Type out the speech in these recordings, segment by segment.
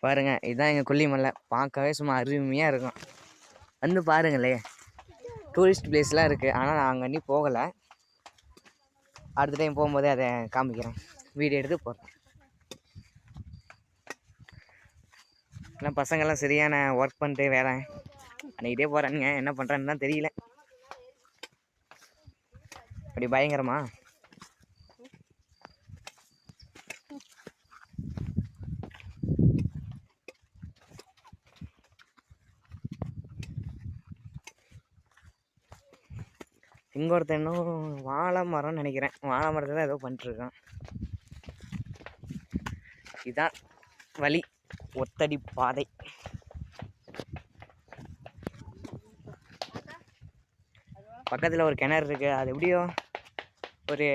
பாருங்க, இதுதான் எங்கள் கொல்லிமலை. பார்க்கவே சும்மா அருமையாக இருக்கும். வந்து பாருங்களே, டூரிஸ்ட் பிளேஸ்லாம் இருக்குது. ஆனால் நான் அங்கே அன்னி போகலை. அடுத்த டைம் போகும்போதே அதை காமிக்கிறேன், வீடியோ எடுத்து போகிறேன். ஏன்னா பசங்கள்லாம் சரியான ஒர்க் பண்ணிட்டு வேலை அன்றைக்கிட்டே போகிறானுங்க. என்ன பண்ணுறான்னு தான் தெரியல. அப்படி பயங்கரமா இங்கே ஒருத்தர் இன்னும் வாழை மரம்னு நினைக்கிறேன். வாழை மரத்தை தான் ஏதோ பண்ணிட்டுருக்கான். இதுதான் வழி, ஒத்தடி பாதை. பக்கத்தில் ஒரு கிணறு இருக்குது. அது எப்படியோ ஒரு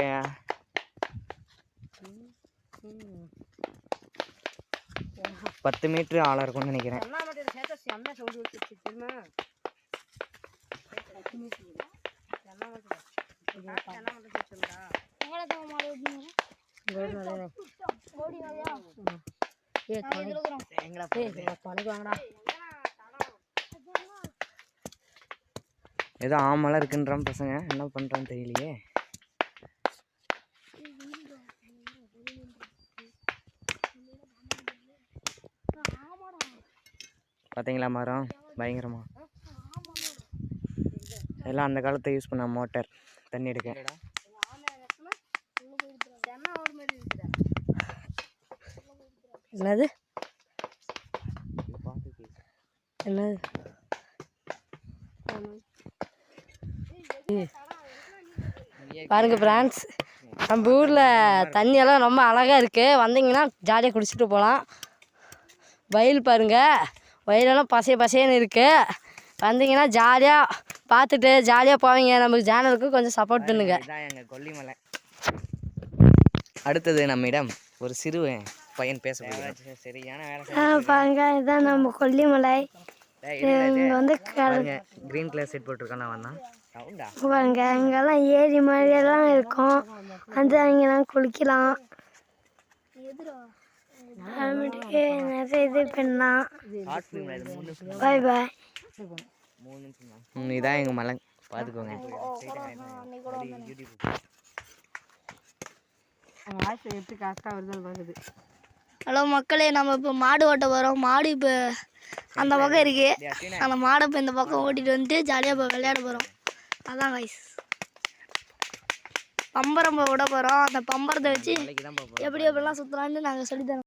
10 மீட்டர் ஆழம் இருக்கும்னு நினைக்கிறேன். ஏதோ ஆமெல்லாம் இருக்குன்றான் பசங்க, என்ன பண்ணுறான்னு தெரியலையே. பார்த்தீங்களா மரம் பயங்கரமா. எல்லாம் அந்த காலத்தை யூஸ் பண்ண மோட்டார் தண்ணி எடுக்க. என்னது என்னது பாருங்க ஃப்ரெண்ட்ஸ், நம்ம ஊரில் தண்ணியெல்லாம் ரொம்ப அழகாக இருக்குது. வந்தீங்கன்னா ஜாலியாக குடிச்சிட்டு போகலாம். வயல் பாருங்கள், வயலெல்லாம் பசையன்னு இருக்குது. வந்தீங்கன்னா ஜாலியாக பார்த்துட்டு ஜாலியாக போவீங்க. நமக்கு சேனலுக்கு கொஞ்சம் சப்போர்ட் பண்ணுங்க. இதான் எங்கள் கொல்லிமலை. அடுத்தது நம்மிடம் ஒரு சிறு பையன் பேச போகிறேன். சரியான வேலை பாருங்க. இதுதான் நம்ம கொல்லிமலை. வந்து கிரீன் கலர் செட் போட்டிருக்கான் வந்தான் பாருங்க. இங்கெல்லாம் ஏரி மாதிரியெல்லாம் இருக்கும். வந்து அங்கெல்லாம் குளிக்கலாம். நிறைய இது பண்ணலாம். பாய் பாய். இதான் எங்கள் மலை, பார்த்துக்கோங்க. ஹலோ மக்களே, நம்ம இப்போ மாடு ஓட்ட போகிறோம். மாடு இப்போ அந்த பக்கம் இருக்கு. அந்த மாடை இப்போ இந்த பக்கம் ஓட்டிட்டு வந்துட்டு ஜாலியாக இப்போ விளையாட போகிறோம். அதான் கைஸ், பம்பரம் விட போகிறோம். அந்த பம்பரத்தை வச்சு எப்படி எப்படிலாம் சுற்றலான்னு நாங்கள் சொல்லித்தரோம்.